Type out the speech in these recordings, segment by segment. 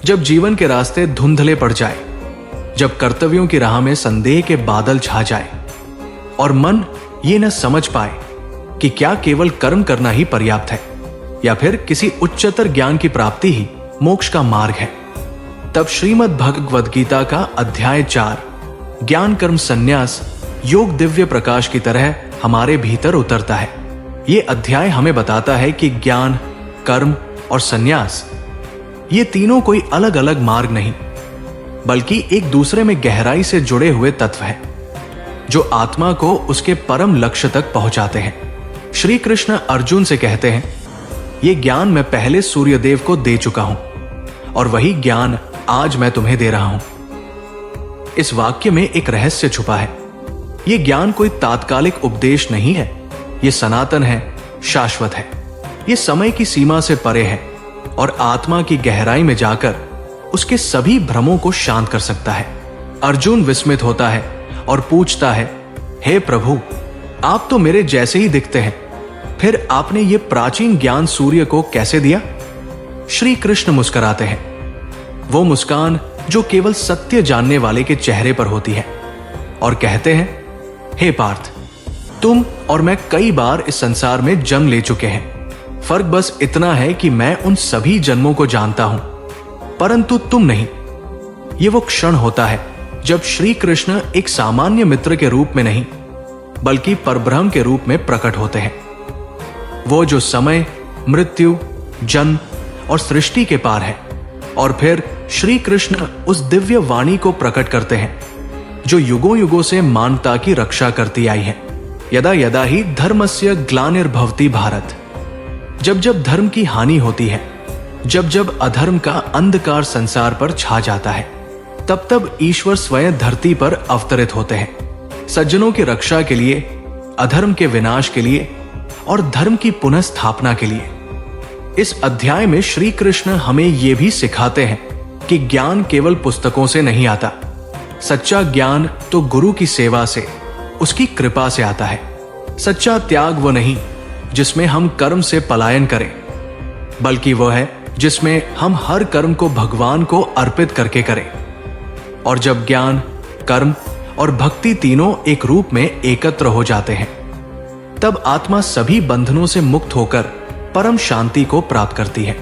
जब जीवन के रास्ते धुंधले पड़ जाए, जब कर्तव्यों की राह में संदेह के बादल छा जाए और मन ये न समझ पाए कि क्या केवल कर्म करना ही पर्याप्त है या फिर किसी उच्चतर ज्ञान की प्राप्ति ही मोक्ष का मार्ग है, तब श्रीमद् भगवद गीता का अध्याय 4 ज्ञान कर्म संन्यास योग दिव्य प्रकाश की तरह हमारे भीतर उतरता है। ये अध्याय हमें बताता है कि ज्ञान, कर्म और संन्यास ये तीनों कोई अलग अलग मार्ग नहीं, बल्कि एक दूसरे में गहराई से जुड़े हुए तत्व हैं, जो आत्मा को उसके परम लक्ष्य तक पहुंचाते हैं। श्री कृष्ण अर्जुन से कहते हैं, ये ज्ञान मैं पहले सूर्यदेव को दे चुका हूं और वही ज्ञान आज मैं तुम्हें दे रहा हूं। इस वाक्य में एक रहस्य छुपा है। ये ज्ञान कोई तात्कालिक उपदेश नहीं है, ये सनातन है, शाश्वत है। ये समय की सीमा से परे है और आत्मा की गहराई में जाकर उसके सभी भ्रमों को शांत कर सकता है। अर्जुन विस्मित होता है और पूछता है, हे प्रभु, आप तो मेरे जैसे ही दिखते हैं, फिर आपने ये प्राचीन ज्ञान सूर्य को कैसे दिया? श्री कृष्ण मुस्कुराते हैं, वो मुस्कान जो केवल सत्य जानने वाले के चेहरे पर होती है, और कहते हैं, हे पार्थ, तुम और मैं कई बार इस संसार में जन्म ले चुके हैं। फर्क बस इतना है कि मैं उन सभी जन्मों को जानता हूं, परंतु तुम नहीं। ये वो क्षण होता है जब श्री कृष्ण एक सामान्य मित्र के रूप में नहीं, बल्कि परब्रह्म के रूप में प्रकट होते हैं। वो जो समय, मृत्यु, जन्म और सृष्टि के पार है। और फिर श्री कृष्ण उस दिव्य वाणी को प्रकट करते हैं, जो युगों युगों से मानवता की रक्षा करती आई है। यदा यदा ही धर्मस्य ग्लानिर्भवति भारत। जब जब धर्म की हानि होती है, जब जब अधर्म का अंधकार संसार पर छा जाता है, तब तब ईश्वर स्वयं धरती पर अवतरित होते हैं, सज्जनों की रक्षा के लिए, अधर्म के विनाश के लिए और धर्म की पुनः स्थापना के लिए। इस अध्याय में श्री कृष्ण हमें यह भी सिखाते हैं कि ज्ञान केवल पुस्तकों से नहीं आता। सच्चा ज्ञान तो गुरु की सेवा से, उसकी कृपा से आता है। सच्चा त्याग वो नहीं जिसमें हम कर्म से पलायन करें, बल्कि वो है जिसमें हम हर कर्म को भगवान को अर्पित करके करें। और जब ज्ञान, कर्म और भक्ति तीनों एक रूप में एकत्र हो जाते हैं, तब आत्मा सभी बंधनों से मुक्त होकर परम शांति को प्राप्त करती है।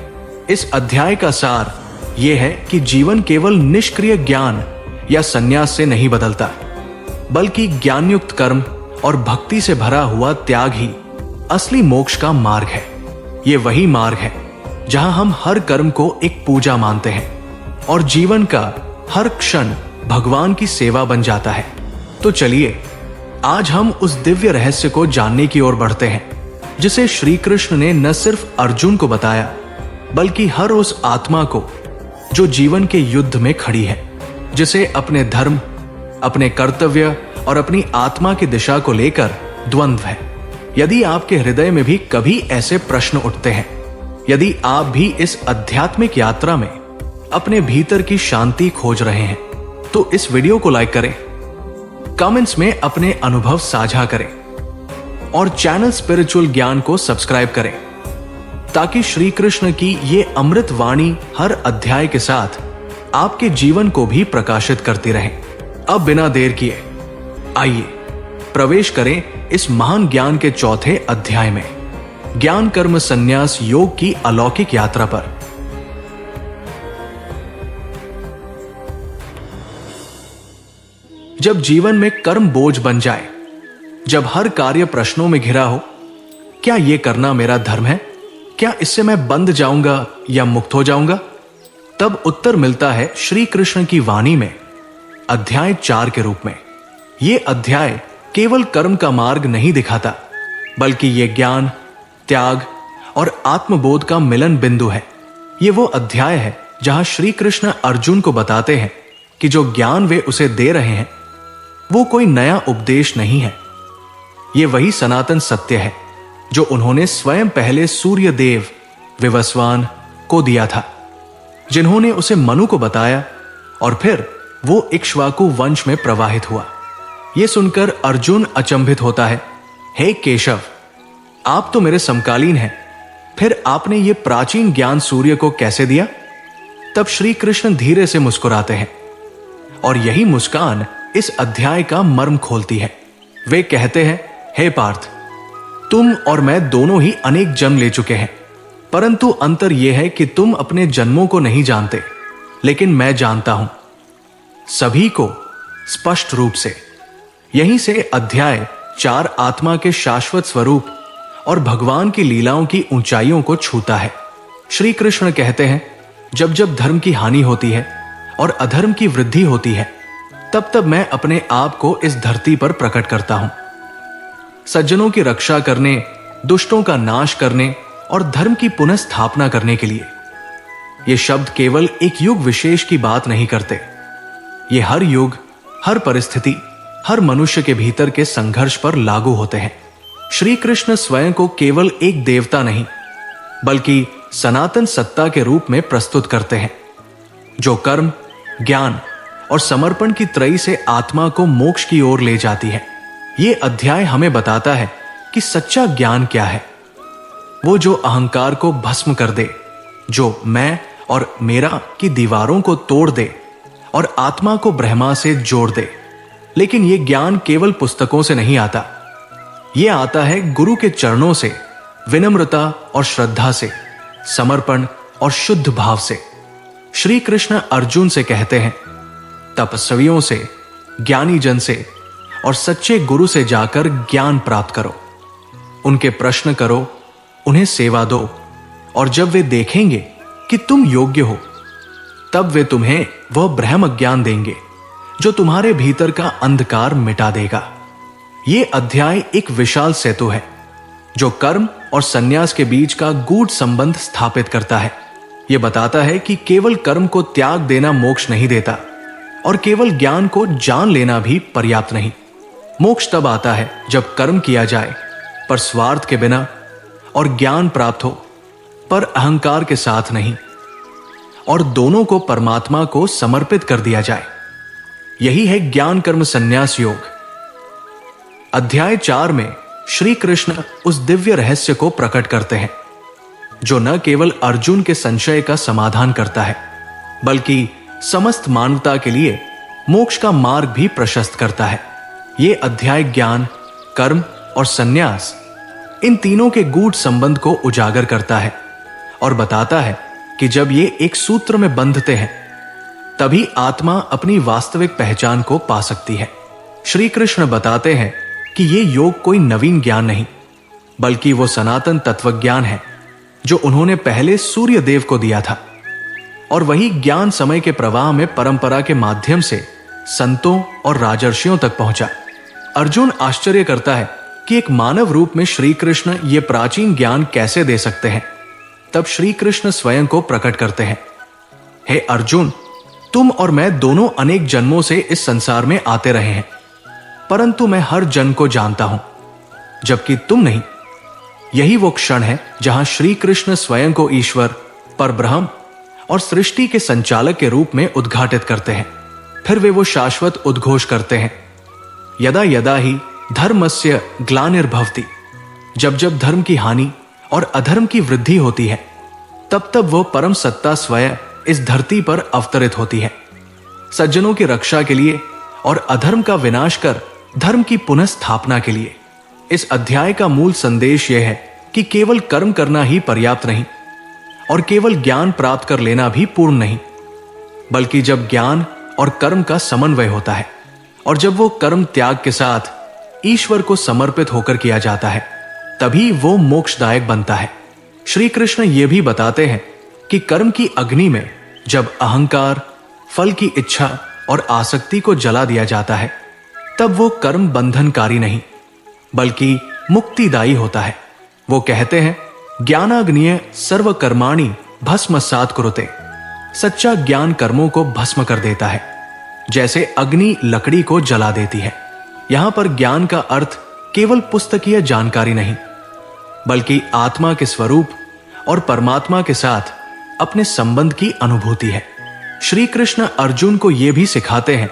इस अध्याय का सार यह है कि जीवन केवल निष्क्रिय ज्ञान या संन्यास से नहीं बदलता, बल्कि ज्ञानयुक्त कर्म और भक्ति से भरा हुआ त्याग ही असली मोक्ष का मार्ग है। ये वही मार्ग है जहां हम हर कर्म को एक पूजा मानते हैं और जीवन का हर क्षण भगवान की सेवा बन जाता है। तो चलिए आज हम उस दिव्य रहस्य को जानने की ओर बढ़ते हैं, जिसे श्री कृष्ण ने न सिर्फ अर्जुन को बताया, बल्कि हर उस आत्मा को जो जीवन के युद्ध में खड़ी है, जिसे अपने धर्म, अपने कर्तव्य और अपनी आत्मा की दिशा को लेकर द्वंद्व है। यदि आपके हृदय में भी कभी ऐसे प्रश्न उठते हैं, यदि आप भी इस आध्यात्मिक यात्रा में अपने भीतर की शांति खोज रहे हैं, तो इस वीडियो को लाइक करें, कमेंट्स में अपने अनुभव साझा करें और चैनल स्पिरिचुअल ज्ञान को सब्सक्राइब करें, ताकि श्री कृष्ण की ये अमृत वाणी हर अध्याय के साथ आपके जीवन को भी प्रकाशित करती रहे। अब बिना देर किए आइए प्रवेश करें इस महान ज्ञान के चौथे अध्याय में, ज्ञान कर्म संन्यास योग की अलौकिक यात्रा पर। जब जीवन में कर्म बोझ बन जाए, जब हर कार्य प्रश्नों में घिरा हो, क्या यह करना मेरा धर्म है? क्या इससे मैं बंध जाऊंगा या मुक्त हो जाऊंगा? तब उत्तर मिलता है श्री कृष्ण की वाणी में, अध्याय 4 के रूप में। यह अध्याय केवल कर्म का मार्ग नहीं दिखाता, बल्कि यह ज्ञान, त्याग और आत्मबोध का मिलन बिंदु है। यह वो अध्याय है जहां श्री कृष्ण अर्जुन को बताते हैं कि जो ज्ञान वे उसे दे रहे हैं, वो कोई नया उपदेश नहीं है। ये वही सनातन सत्य है जो उन्होंने स्वयं पहले सूर्यदेव विवस्वान को दिया था, जिन्होंने उसे मनु को बताया और फिर वो इक्ष्वाकु वंश में प्रवाहित हुआ। यह सुनकर अर्जुन अचंभित होता है, हे केशव, आप तो मेरे समकालीन हैं, फिर आपने ये प्राचीन ज्ञान सूर्य को कैसे दिया? तब श्री कृष्ण धीरे से मुस्कुराते हैं और यही मुस्कान इस अध्याय का मर्म खोलती है। वे कहते हैं, हे पार्थ, तुम और मैं दोनों ही अनेक जन्म ले चुके हैं, परंतु अंतर यह है कि तुम अपने जन्मों को नहीं जानते, लेकिन मैं जानता हूं सभी को स्पष्ट रूप से। यहीं से अध्याय 4 आत्मा के शाश्वत स्वरूप और भगवान की लीलाओं की ऊंचाइयों को छूता है। श्री कृष्ण कहते हैं, जब जब धर्म की हानि होती है और अधर्म की वृद्धि होती है, तब तब मैं अपने आप को इस धरती पर प्रकट करता हूं, सज्जनों की रक्षा करने, दुष्टों का नाश करने और धर्म की पुनः स्थापना करने के लिए। ये शब्द केवल एक युग विशेष की बात नहीं करते, ये हर युग, हर परिस्थिति, हर मनुष्य के भीतर के संघर्ष पर लागू होते हैं। श्री कृष्ण स्वयं को केवल एक देवता नहीं, बल्कि सनातन सत्ता के रूप में प्रस्तुत करते हैं, जो कर्म, ज्ञान और समर्पण की त्रयी से आत्मा को मोक्ष की ओर ले जाती है। ये अध्याय हमें बताता है कि सच्चा ज्ञान क्या है। वो जो अहंकार को भस्म कर दे, जो मैं और मेरा की दीवारों को तोड़ दे और आत्मा को ब्रह्मा से जोड़ दे। लेकिन ये ज्ञान केवल पुस्तकों से नहीं आता, ये आता है गुरु के चरणों से, विनम्रता और श्रद्धा से, समर्पण और शुद्ध भाव से। श्री कृष्ण अर्जुन से कहते हैं, तपस्वियों से, ज्ञानी जन से और सच्चे गुरु से जाकर ज्ञान प्राप्त करो, उनके प्रश्न करो, उन्हें सेवा दो, और जब वे देखेंगे कि तुम योग्य हो, तब वे तुम्हें वह ब्रह्म ज्ञान देंगे जो तुम्हारे भीतर का अंधकार मिटा देगा। ये अध्याय एक विशाल सेतु है जो कर्म और संन्यास के बीच का गूढ़ संबंध स्थापित करता है। यह बताता है कि केवल कर्म को त्याग देना मोक्ष नहीं देता और केवल ज्ञान को जान लेना भी पर्याप्त नहीं। मोक्ष तब आता है जब कर्म किया जाए पर स्वार्थ के बिना, और ज्ञान प्राप्त हो पर अहंकार के साथ नहीं, और दोनों को परमात्मा को समर्पित कर दिया जाए। यही है ज्ञान कर्म संन्यास योग। अध्याय 4 में श्री कृष्ण उस दिव्य रहस्य को प्रकट करते हैं जो न केवल अर्जुन के संशय का समाधान करता है, बल्कि समस्त मानवता के लिए मोक्ष का मार्ग भी प्रशस्त करता है। यह अध्याय ज्ञान, कर्म और संन्यास, इन तीनों के गूढ़ संबंध को उजागर करता है और बताता है कि जब ये एक सूत्र में बंधते हैं, तभी आत्मा अपनी वास्तविक पहचान को पा सकती है। श्री कृष्ण बताते हैं कि ये योग कोई नवीन ज्ञान नहीं, बल्कि वो सनातन तत्वज्ञान है जो उन्होंने पहले सूर्य देव को दिया था, और वही ज्ञान समय के प्रवाह में परंपरा के माध्यम से संतों और राजर्षियों तक पहुंचा। अर्जुन आश्चर्य करता है कि एक मानव रूप में श्री कृष्ण ये प्राचीन ज्ञान कैसे दे सकते हैं। तब श्री कृष्ण स्वयं को प्रकट करते हैं, हे अर्जुन, तुम और मैं दोनों अनेक जन्मों से इस संसार में आते रहे हैं, परंतु मैं हर जन को जानता हूं, जबकि तुम नहीं। यही वो क्षण है जहां श्री कृष्ण स्वयं को ईश्वर, परब्रह्म और सृष्टि के संचालक के रूप में उद्घाटित करते हैं। फिर वे वो शाश्वत उद्घोष करते हैं, यदा यदा ही धर्मस्य ग्लानिर्भवति। जब जब धर्म की हानि और अधर्म की वृद्धि होती है, तब तब वो परम सत्ता स्वयं इस धरती पर अवतरित होती है, सज्जनों की रक्षा के लिए और अधर्म का विनाश कर धर्म की पुनः स्थापना के लिए। इस अध्याय का मूल संदेश यह है कि केवल कर्म करना ही पर्याप्त नहीं और केवल ज्ञान प्राप्त कर लेना भी पूर्ण नहीं, बल्कि जब ज्ञान और कर्म का समन्वय होता है और जब वो कर्म त्याग के साथ ईश्वर को समर्पित होकर किया जाता है, तभी वो मोक्षदायक बनता है। श्री कृष्ण ये भी बताते हैं कि कर्म की अग्नि में जब अहंकार, फल की इच्छा और आसक्ति को जला दिया जाता है, तब वो कर्म बंधनकारी नहीं बल्कि मुक्तिदायी होता है। वो कहते हैं, ज्ञानाग्निय सर्व कर्माणि भस्मसात् कुरुते। सच्चा ज्ञान कर्मों को भस्म कर देता है, जैसे अग्नि लकड़ी को जला देती है। यहां पर ज्ञान का अर्थ केवल पुस्तकीय जानकारी नहीं, बल्कि आत्मा के स्वरूप और परमात्मा के साथ अपने संबंध की अनुभूति है। श्री कृष्ण अर्जुन को यह भी सिखाते हैं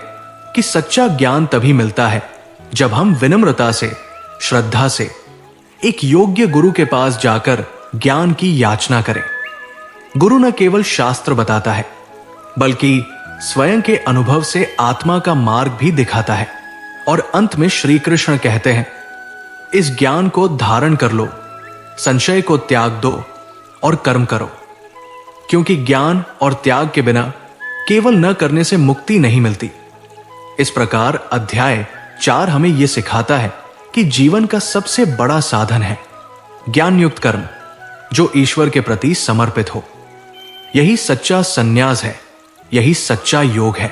कि सच्चा ज्ञान तभी मिलता है जब हम विनम्रता से, श्रद्धा से एक योग्य गुरु के पास जाकर ज्ञान की याचना करें। गुरु न केवल शास्त्र बताता है, बल्कि स्वयं के अनुभव से आत्मा का मार्ग भी दिखाता है। और अंत में श्री कृष्ण कहते हैं, इस ज्ञान को धारण कर लो, संशय को त्याग दो और कर्म करो, क्योंकि ज्ञान और त्याग के बिना केवल न करने से मुक्ति नहीं मिलती। इस प्रकार अध्याय 4 हमें यह सिखाता है कि जीवन का सबसे बड़ा साधन है ज्ञान युक्त कर्म, जो ईश्वर के प्रति समर्पित हो। यही सच्चा संन्यास है, यही सच्चा योग है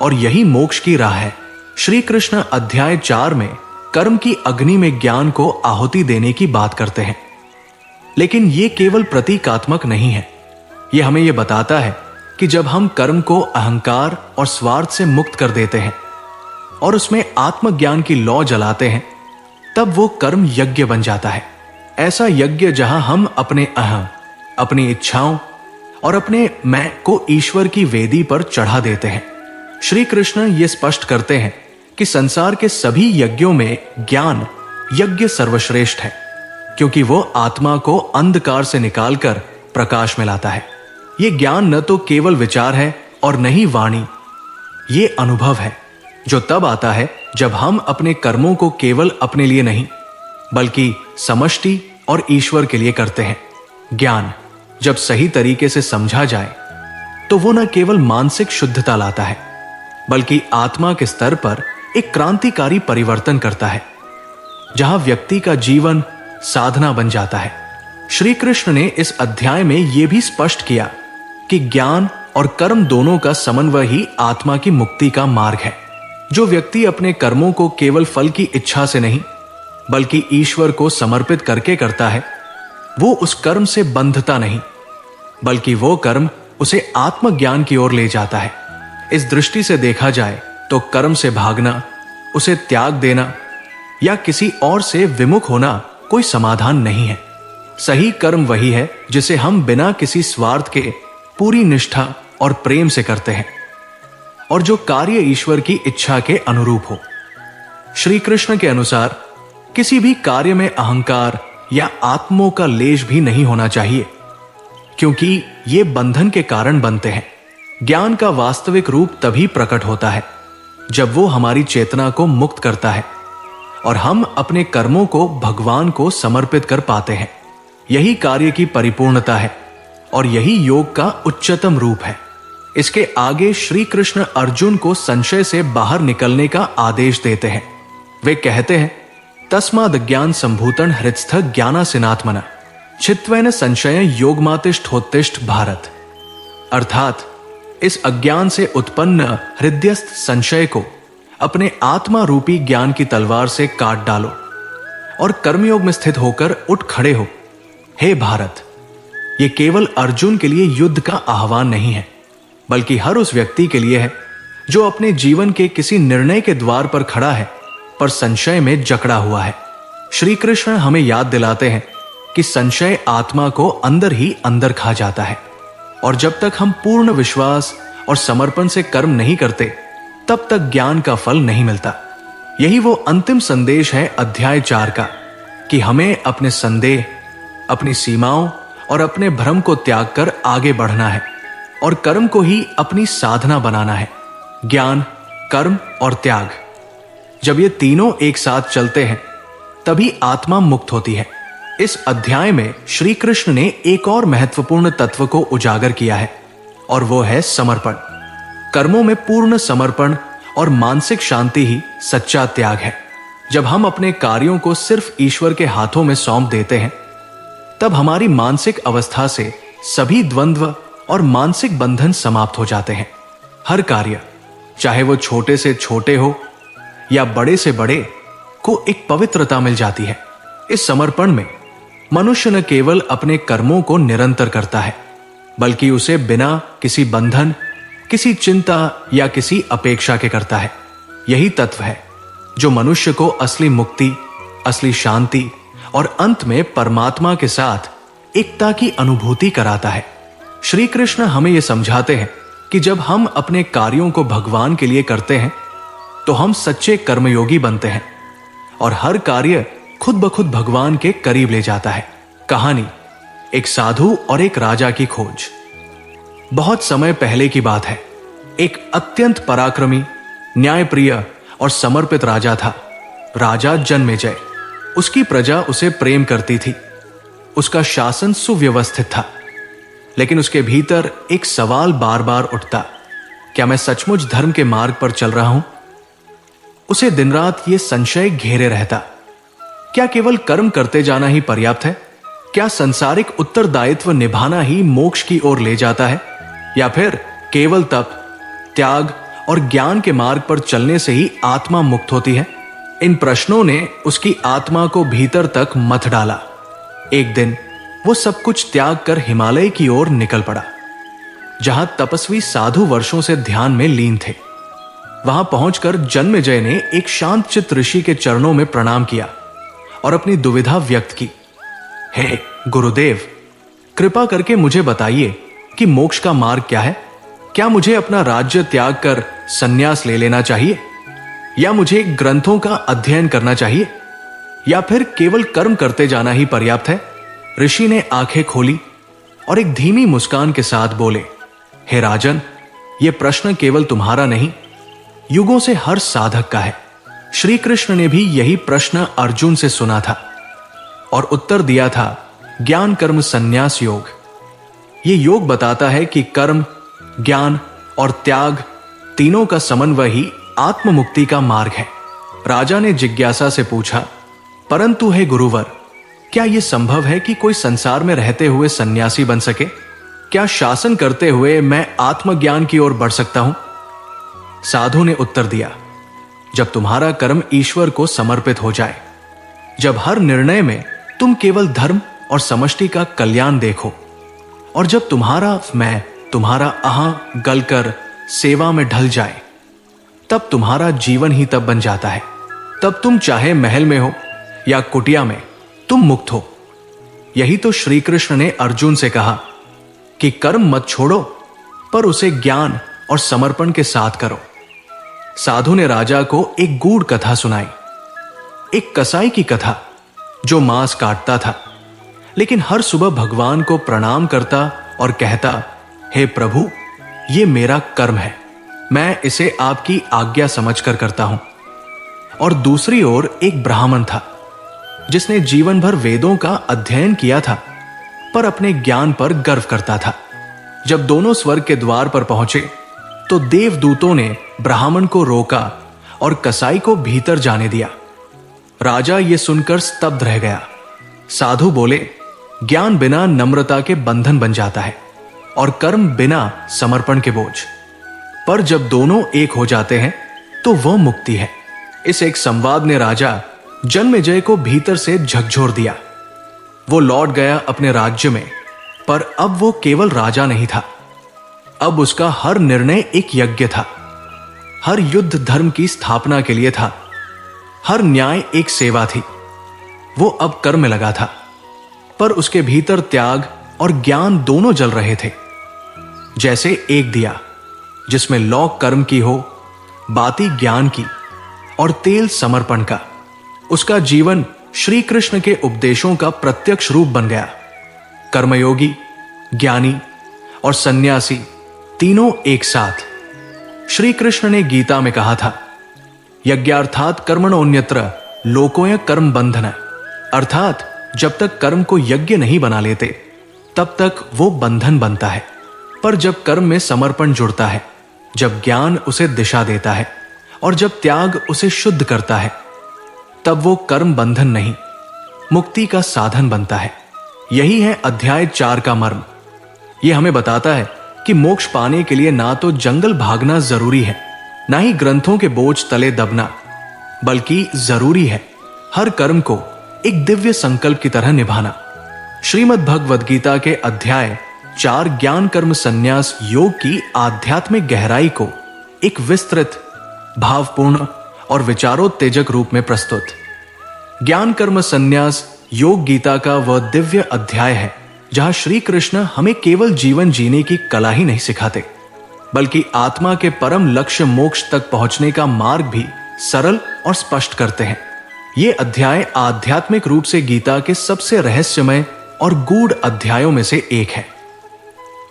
और यही मोक्ष की राह है। श्री कृष्ण अध्याय 4 में कर्म की अग्नि में ज्ञान को आहुति देने की बात करते हैं, लेकिन यह केवल प्रतीकात्मक नहीं है। यह हमें यह बताता है कि जब हम कर्म को अहंकार और स्वार्थ से मुक्त कर देते हैं और उसमें आत्मज्ञान की लौ जलाते हैं, तब वो कर्म यज्ञ बन जाता है। ऐसा यज्ञ जहां हम अपने अहम, अपनी इच्छाओं और अपने मैं को ईश्वर की वेदी पर चढ़ा देते हैं। श्री कृष्ण ये स्पष्ट करते हैं कि संसार के सभी यज्ञों में ज्ञान यज्ञ सर्वश्रेष्ठ है, क्योंकि वो आत्मा को अंधकार से निकालकर प्रकाश में लाता है। ये ज्ञान न तो केवल विचार है और न ही वाणी, ये अनुभव है जो तब आता है जब हम अपने कर्मों को केवल अपने लिए नहीं बल्कि समष्टि और ईश्वर के लिए करते हैं। ज्ञान जब सही तरीके से समझा जाए तो वो न केवल मानसिक शुद्धता लाता है, बल्कि आत्मा के स्तर पर एक क्रांतिकारी परिवर्तन करता है, जहां व्यक्ति का जीवन साधना बन जाता है। श्री कृष्ण ने इस अध्याय में यह भी स्पष्ट किया कि ज्ञान और कर्म दोनों का समन्वय ही आत्मा की मुक्ति का मार्ग है। जो व्यक्ति अपने कर्मों को केवल फल की इच्छा से नहीं बल्कि ईश्वर को समर्पित करके करता है, वो उस कर्म से बंधता नहीं, बल्कि वो कर्म उसे आत्मज्ञान की ओर ले जाता है। इस दृष्टि से देखा जाए तो कर्म से भागना, उसे त्याग देना या किसी और से विमुख होना कोई समाधान नहीं है। सही कर्म वही है जिसे हम बिना किसी स्वार्थ के पूरी निष्ठा और प्रेम से करते हैं और जो कार्य ईश्वर की इच्छा के अनुरूप हो। श्री कृष्ण के अनुसार किसी भी कार्य में अहंकार या आत्मों का लेश भी नहीं होना चाहिए, क्योंकि ये बंधन के कारण बनते हैं। ज्ञान का वास्तविक रूप तभी प्रकट होता है जब वो हमारी चेतना को मुक्त करता है और हम अपने कर्मों को भगवान को समर्पित कर पाते हैं। यही कार्य की परिपूर्णता है और यही योग का उच्चतम रूप है। इसके आगे श्री कृष्ण अर्जुन को संशय से बाहर निकलने का आदेश देते हैं। वे कहते हैं, तस्माद् ज्ञान संभूतं हृत्स्थ ज्ञानासिनात्मना छित्त्वेन संशय योगमातिष्ठोत्तिष्ठ भारत। अर्थात इस अज्ञान से उत्पन्न हृदयस्थ संशय को अपने आत्मा रूपी ज्ञान की तलवार से काट डालो और कर्मयोग में स्थित होकर उठ खड़े हो। हे भारत, ये केवल अर्जुन के लिए युद्ध का आह्वान नहीं है, बल्कि हर उस व्यक्ति के लिए है जो अपने जीवन के किसी निर्णय के द्वार पर खड़ा है पर संशय में जकड़ा हुआ है। श्री कृष्ण हमें याद दिलाते हैं कि संशय आत्मा को अंदर ही अंदर खा जाता है और जब तक हम पूर्ण विश्वास और समर्पण से कर्म नहीं करते तब तक ज्ञान का फल नहीं मिलता। यही वो अंतिम संदेश है अध्याय 4 का कि हमें अपने संदेह, अपनी सीमाओं और अपने भ्रम को त्याग कर आगे बढ़ना है और कर्म को ही अपनी साधना बनाना है। ज्ञान, कर्म और त्याग, जब ये तीनों एक साथ चलते हैं तभी आत्मा मुक्त होती है। इस अध्याय में श्री कृष्ण ने एक और महत्वपूर्ण तत्व को उजागर किया है और वो है समर्पण। कर्मों में पूर्ण समर्पण और मानसिक शांति ही सच्चा त्याग है। जब हम अपने कार्यों को सिर्फ ईश्वर के हाथों में सौंप देते हैं तब हमारी मानसिक अवस्था से सभी द्वंद्व और मानसिक बंधन समाप्त हो जाते हैं। हर कार्य, चाहे वो छोटे से छोटे हो या बड़े से बड़े, को एक पवित्रता मिल जाती है। इस समर्पण में मनुष्य न केवल अपने कर्मों को निरंतर करता है, बल्कि उसे बिना किसी बंधन, किसी चिंता या किसी अपेक्षा के करता है। यही तत्व है जो मनुष्य को असली मुक्ति, असली शांति और अंत में परमात्मा के साथ एकता की अनुभूति कराता है। श्री कृष्ण हमें यह समझाते हैं कि जब हम अपने कार्यों को भगवान के लिए करते हैं तो हम सच्चे कर्मयोगी बनते हैं और हर कार्य खुद ब खुद भगवान के करीब ले जाता है। कहानी, एक साधु और एक राजा की खोज। बहुत समय पहले की बात है। एक अत्यंत पराक्रमी, न्यायप्रिय और समर्पित राजा था। राजा जन्मेजय। उसकी प्रजा उसे प्रेम करती थी। उसका शासन सुव्यवस्थित था। लेकिन उसके भीतर एक सवाल बार बार उठता, क्या मैं सचमुच धर्म के मार्ग पर चल रहा हूं? उसे दिन रात यह संशय घेरे रहता, क्या केवल कर्म करते जाना ही पर्याप्त है? क्या संसारिक उत्तरदायित्व निभाना ही मोक्ष की ओर ले जाता है, या फिर केवल तप, त्याग और ज्ञान के मार्ग पर चलने से ही आत्मा मुक्त होती है? इन प्रश्नों ने उसकी आत्मा को भीतर तक मथ डाला। एक दिन वो सब कुछ त्याग कर हिमालय की ओर निकल पड़ा, जहां तपस्वी साधु वर्षों से ध्यान में लीन थे। वहां पहुंचकर जन्मेजय ने एक शांत चित्त ऋषि के चरणों में प्रणाम किया और अपनी दुविधा व्यक्त की। हे गुरुदेव, कृपा करके मुझे बताइए कि मोक्ष का मार्ग क्या है? क्या मुझे अपना राज्य त्याग कर संन्यास ले लेना चाहिए, या मुझे ग्रंथों का अध्ययन करना चाहिए, या फिर केवल कर्म करते जाना ही पर्याप्त है? ऋषि ने आंखें खोली और एक धीमी मुस्कान के साथ बोले, हे राजन, यह प्रश्न केवल तुम्हारा नहीं, युगों से हर साधक का है। श्री कृष्ण ने भी यही प्रश्न अर्जुन से सुना था और उत्तर दिया था, ज्ञान कर्म संन्यास योग। यह योग बताता है कि कर्म, ज्ञान और त्याग तीनों का समन्वय ही आत्म मुक्ति का मार्ग है। राजा ने जिज्ञासा से पूछा, परंतु हे गुरुवर, क्या यह संभव है कि कोई संसार में रहते हुए सन्यासी बन सके? क्या शासन करते हुए मैं आत्मज्ञान की ओर बढ़ सकता हूं? साधु ने उत्तर दिया, जब तुम्हारा कर्म ईश्वर को समर्पित हो जाए, जब हर निर्णय में तुम केवल धर्म और समष्टि का कल्याण देखो, और जब तुम्हारा मैं, तुम्हारा अहं गलकर सेवा में ढल जाए, तब तुम्हारा जीवन ही तब बन जाता है। तब तुम चाहे महल में हो या कुटिया में, तुम मुक्त हो। यही तो श्री कृष्ण ने अर्जुन से कहा कि कर्म मत छोड़ो, पर उसे ज्ञान और समर्पण के साथ करो। साधु ने राजा को एक गूढ़ कथा सुनाई, एक कसाई की कथा जो मांस काटता था, लेकिन हर सुबह भगवान को प्रणाम करता और कहता, हे प्रभु, ये मेरा कर्म है, मैं इसे आपकी आज्ञा समझकर करता हूं। और दूसरी ओर एक ब्राह्मण था जिसने जीवन भर वेदों का अध्ययन किया था, पर अपने ज्ञान पर गर्व करता था। जब दोनों स्वर्ग के द्वार पर पहुंचे तो देवदूतों ने ब्राह्मण को रोका और कसाई को भीतर जाने दिया। राजा ये सुनकर स्तब्ध रह गया। साधु बोले, ज्ञान बिना नम्रता के बंधन बन जाता है और कर्म बिना समर्पण के बोझ, पर जब दोनों एक हो जाते हैं तो वह मुक्ति है। इस एक संवाद ने राजा जन्मेजय को भीतर से झकझोर दिया। वो लौट गया अपने राज्य में, पर अब वो केवल राजा नहीं था। अब उसका हर निर्णय एक यज्ञ था, हर युद्ध धर्म की स्थापना के लिए था, हर न्याय एक सेवा थी। वो अब कर्म में लगा था, पर उसके भीतर त्याग और ज्ञान दोनों जल रहे थे। जैसे एक दिया जिसमें लौ कर्म की हो, बाती ज्ञान की और तेल समर्पण का, उसका जीवन श्री कृष्ण के उपदेशों का प्रत्यक्ष रूप बन गया। कर्मयोगी, ज्ञानी और सन्यासी तीनों एक साथ। श्री कृष्ण ने गीता में कहा था, यज्ञार्थात कर्मणोन्यत्र लोकोय कर्म बंधन, अर्थात जब तक कर्म को यज्ञ नहीं बना लेते तब तक वो बंधन बनता है, पर जब कर्म में समर्पण जुड़ता है, जब ज्ञान उसे दिशा देता है और जब त्याग उसे शुद्ध करता है, तब वो कर्म बंधन नहीं, मुक्ति का साधन बनता है। यही है अध्याय 4 का मर्म। यह हमें बताता है कि मोक्ष पाने के लिए ना तो जंगल भागना जरूरी है, ना ही ग्रंथों के बोझ तले दबना, बल्कि जरूरी है हर कर्म को एक दिव्य संकल्प की तरह निभाना। श्रीमद् भगवद गीता के अध्याय 4 ज्ञान कर्म संन्यास योग की आध्यात्मिक गहराई को एक विस्तृत, भावपूर्ण और विचारोत्तेजक रूप में प्रस्तुत। ज्ञान कर्म संन्यास योग गीता का वह दिव्य अध्याय है जहां श्री कृष्ण हमें केवल जीवन जीने की कला ही नहीं सिखाते, बल्कि आत्मा के परम लक्ष्य मोक्ष तक पहुंचने का मार्ग भी सरल और स्पष्ट करते हैं। ये अध्याय आध्यात्मिक रूप से गीता के सबसे रहस्यमय और गूढ़ अध्यायों में से एक है।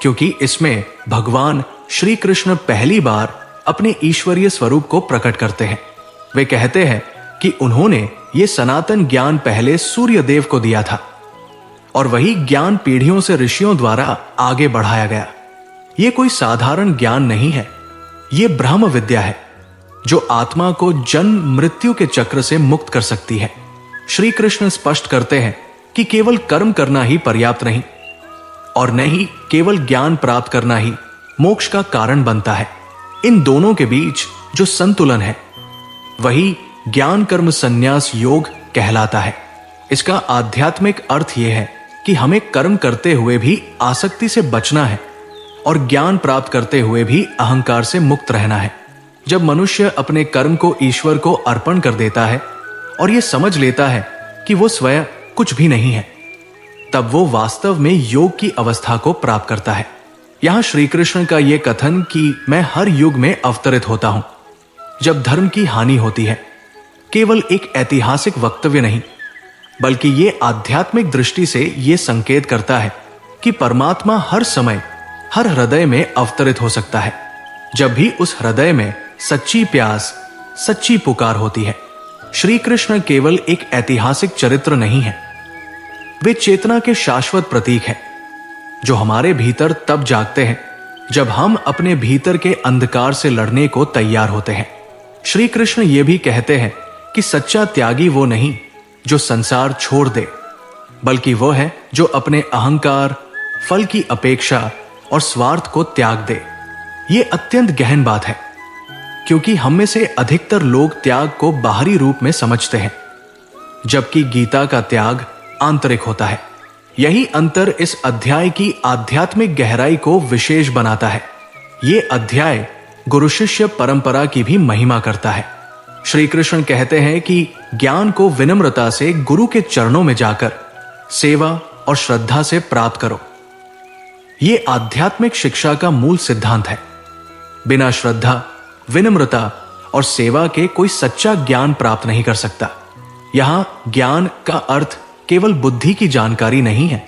क्योंकि इसमें भगवान श्री कृष्ण पहली बार अपने ईश्वरीय स्वरूप को प्रकट करते हैं। वे कहते हैं कि उन्होंने ये सनातन ज्ञान पहले सूर्य देव को दिया था और वही ज्ञान पीढ़ियों से ऋषियों द्वारा आगे बढ़ाया गया। ये कोई साधारण ज्ञान नहीं है, ये ब्रह्म विद्या है जो आत्मा को जन्म मृत्यु के चक्र से मुक्त कर सकती है। श्री कृष्ण स्पष्ट करते हैं कि केवल कर्म करना ही पर्याप्त नहीं और न ही केवल ज्ञान प्राप्त करना ही मोक्ष का कारण बनता है। इन दोनों के बीच जो संतुलन है वही ज्ञान कर्म संन्यास योग कहलाता है। इसका आध्यात्मिक अर्थ यह है कि हमें कर्म करते हुए भी आसक्ति से बचना है और ज्ञान प्राप्त करते हुए भी अहंकार से मुक्त रहना है। जब मनुष्य अपने कर्म को ईश्वर को अर्पण कर देता है और यह समझ लेता है कि वो स्वयं कुछ भी नहीं है, तब वो वास्तव में योग की अवस्था को प्राप्त करता है। यहां श्री कृष्ण का यह कथन कि मैं हर युग में अवतरित होता हूं जब धर्म की हानि होती है, केवल एक ऐतिहासिक वक्तव्य नहीं बल्कि ये आध्यात्मिक दृष्टि से यह संकेत करता है कि परमात्मा हर समय हर हृदय में अवतरित हो सकता है, जब भी उस हृदय में सच्ची प्यास सच्ची पुकार होती है। श्री कृष्ण केवल एक ऐतिहासिक चरित्र नहीं है, वे चेतना के शाश्वत प्रतीक हैं जो हमारे भीतर तब जागते हैं जब हम अपने भीतर के अंधकार से लड़ने को तैयार होते हैं। श्री कृष्ण ये भी कहते हैं कि सच्चा त्यागी वो नहीं जो संसार छोड़ दे, बल्कि वो है जो अपने अहंकार, फल की अपेक्षा और स्वार्थ को त्याग दे। ये अत्यंत गहन बात है, क्योंकि हम में से अधिकतर लोग त्याग को बाहरी रूप में समझते हैं, जबकि गीता का त्याग आंतरिक होता है। यही अंतर इस अध्याय की आध्यात्मिक गहराई को विशेष बनाता है। ये अध्याय गुरु शिष्य परंपरा की भी महिमा करता है। श्री कृष्ण कहते हैं कि ज्ञान को विनम्रता से गुरु के चरणों में जाकर सेवा और श्रद्धा से प्राप्त करो। ये आध्यात्मिक शिक्षा का मूल सिद्धांत है। बिना श्रद्धा, विनम्रता और सेवा के कोई सच्चा ज्ञान प्राप्त नहीं कर सकता। यहां ज्ञान का अर्थ केवल बुद्धि की जानकारी नहीं है,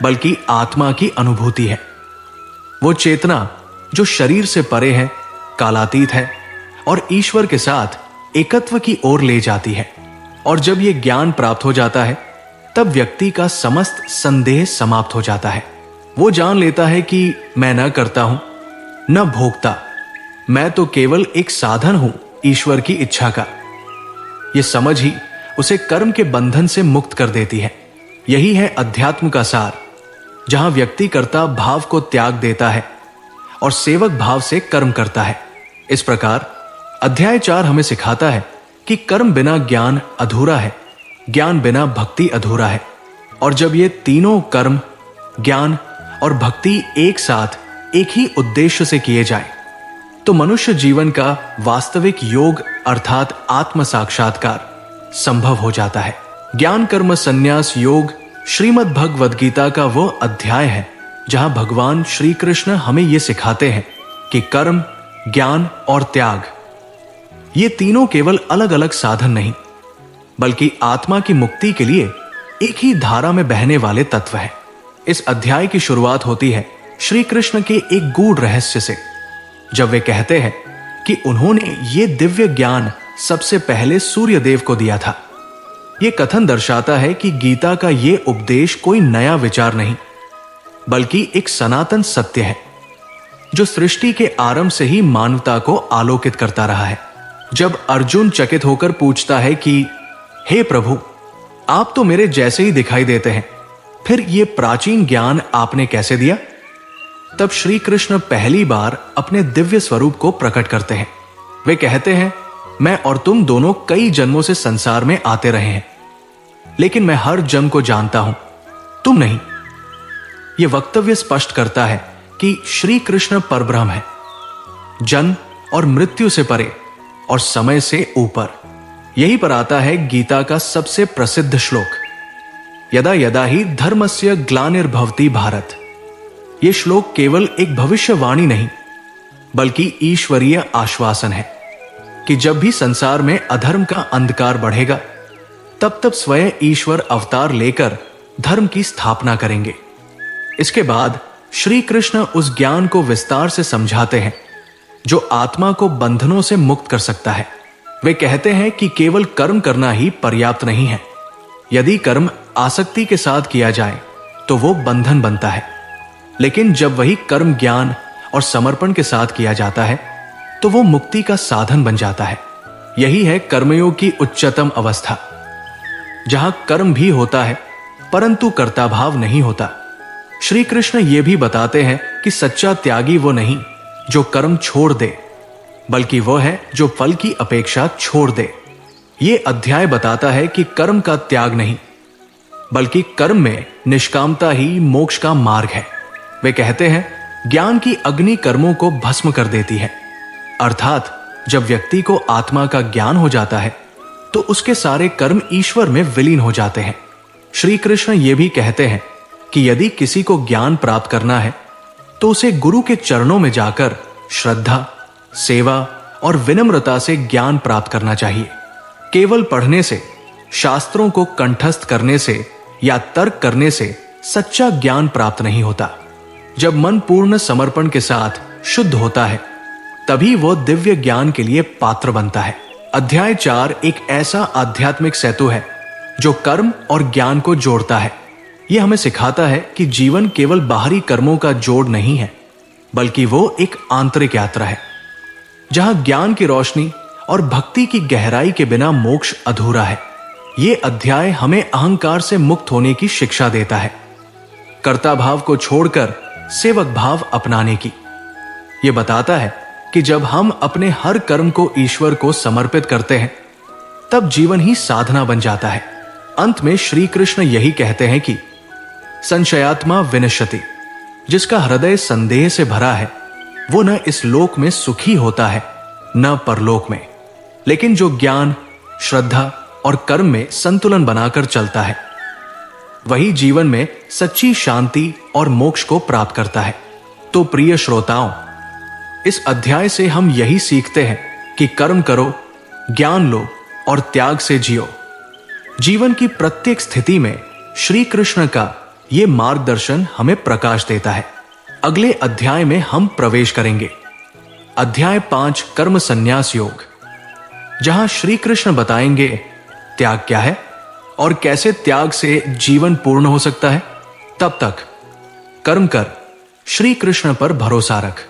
बल्कि आत्मा की अनुभूति है। वो चेतना जो शरीर से परे है, कालातीत है और ईश्वर के साथ एकत्व की ओर ले जाती है। और जब यह ज्ञान प्राप्त हो जाता है, तब व्यक्ति का समस्त संदेह समाप्त हो जाता है। वो जान लेता है कि मैं न करता हूं, न भोगता, मैं तो केवल एक साधन हूं ईश्वर की इच्छा का। यह समझ ही उसे कर्म के बंधन से मुक्त कर देती है। यही है अध्यात्म का सार, जहां व्यक्ति कर्ता भाव को त्याग देता है और सेवक भाव से कर्म करता है। इस प्रकार अध्याय 4 हमें सिखाता है कि कर्म बिना ज्ञान अधूरा है, ज्ञान बिना भक्ति अधूरा है। और जब ये तीनों कर्म, ज्ञान और भक्ति एक साथ एक ही उद्देश्य से किए जाए, तो मनुष्य जीवन का वास्तविक योग अर्थात आत्म साक्षात्कार संभव हो जाता है। ज्ञान कर्म संन्यास योग श्रीमद् भगवद गीता का वो अध्याय है जहां भगवान श्री कृष्ण हमें ये सिखाते हैं कि कर्म, ज्ञान और त्याग ये तीनों केवल अलग अलग साधन नहीं, बल्कि आत्मा की मुक्ति के लिए एक ही धारा में बहने वाले तत्व है। इस अध्याय की शुरुआत होती है श्री कृष्ण के एक गूढ़ रहस्य से, जब वे कहते हैं कि उन्होंने ये दिव्य ज्ञान सबसे पहले सूर्य देव को दिया था। यह कथन दर्शाता है कि गीता का यह उपदेश कोई नया विचार नहीं, बल्कि एक सनातन सत्य है जो सृष्टि के आरंभ से ही मानवता को आलोकित करता रहा है। जब अर्जुन चकित होकर पूछता है कि हे प्रभु, आप तो मेरे जैसे ही दिखाई देते हैं, फिर ये प्राचीन ज्ञान आपने कैसे दिया? तब श्री कृष्ण पहली बार अपने दिव्य स्वरूप को प्रकट करते हैं। वे कहते हैं, मैं और तुम दोनों कई जन्मों से संसार में आते रहे हैं, लेकिन मैं हर जन्म को जानता हूं, तुम नहीं। यह वक्तव्य स्पष्ट करता है कि श्री कृष्ण परब्रह्म है, जन्म और मृत्यु से परे और समय से ऊपर। यही पर आता है गीता का सबसे प्रसिद्ध श्लोक, यदा यदा ही धर्मस्य ग्लानिर्भवति भारत। यह श्लोक केवल एक भविष्यवाणी नहीं, बल्कि ईश्वरीय आश्वासन है कि जब भी संसार में अधर्म का अंधकार बढ़ेगा, तब तब स्वयं ईश्वर अवतार लेकर धर्म की स्थापना करेंगे। इसके बाद श्री कृष्ण उस ज्ञान को विस्तार से समझाते हैं जो आत्मा को बंधनों से मुक्त कर सकता है। वे कहते हैं कि केवल कर्म करना ही पर्याप्त नहीं है। यदि कर्म आसक्ति के साथ किया जाए तो वो बंधन बनता है, लेकिन जब वही कर्म ज्ञान और समर्पण के साथ किया जाता है तो वो मुक्ति का साधन बन जाता है। यही है कर्मयोग की उच्चतम अवस्था, जहां कर्म भी होता है परंतु कर्ता भाव नहीं होता। श्री कृष्ण ये भी बताते हैं कि सच्चा त्यागी वो नहीं जो कर्म छोड़ दे, बल्कि वो है जो फल की अपेक्षा छोड़ दे। ये अध्याय बताता है कि कर्म का त्याग नहीं, बल्कि कर्म में निष्कामता ही मोक्ष का मार्ग है। वे कहते हैं ज्ञान की अग्नि कर्मों को भस्म कर देती है, अर्थात जब व्यक्ति को आत्मा का ज्ञान हो जाता है तो उसके सारे कर्म ईश्वर में विलीन हो जाते हैं। श्री कृष्ण ये भी कहते हैं कि यदि किसी को ज्ञान प्राप्त करना है तो उसे गुरु के चरणों में जाकर श्रद्धा, सेवा और विनम्रता से ज्ञान प्राप्त करना चाहिए। केवल पढ़ने से, शास्त्रों को कंठस्थ करने से या तर्क करने से सच्चा ज्ञान प्राप्त नहीं होता। जब मन पूर्ण समर्पण के साथ शुद्ध होता है तभी वो दिव्य ज्ञान के लिए पात्र बनता है। अध्याय 4 एक ऐसा आध्यात्मिक सेतु है जो कर्म और ज्ञान को जोड़ता है। यह हमें सिखाता है कि जीवन केवल बाहरी कर्मों का जोड़ नहीं है, बल्कि वो एक आंतरिक यात्रा है जहां ज्ञान की रोशनी और भक्ति की गहराई के बिना मोक्ष अधूरा है। ये अध्याय हमें अहंकार से मुक्त होने की शिक्षा देता है, कर्ता भाव को छोड़कर सेवक भाव अपनाने की। ये बताता है कि जब हम अपने हर कर्म को ईश्वर को समर्पित करते हैं तब जीवन ही साधना बन जाता है। अंत में श्री कृष्ण यही कहते हैं कि संशयात्मा विनश्यति, जिसका हृदय संदेह से भरा है वो न इस लोक में सुखी होता है न परलोक में, लेकिन जो ज्ञान, श्रद्धा और कर्म में संतुलन बनाकर चलता है वही जीवन में सच्ची शांति और मोक्ष को प्राप्त करता है। तो प्रिय श्रोताओं, इस अध्याय से हम यही सीखते हैं कि कर्म करो, ज्ञान लो और त्याग से जियो। जीवन की प्रत्येक स्थिति में श्री कृष्ण का ये मार्गदर्शन हमें प्रकाश देता है। अगले अध्याय में हम प्रवेश करेंगे, अध्याय 5 कर्म संन्यास योग, जहां श्री कृष्ण बताएंगे त्याग क्या है और कैसे त्याग से जीवन पूर्ण हो सकता है। तब तक कर्म कर, श्री कृष्ण पर भरोसा रख।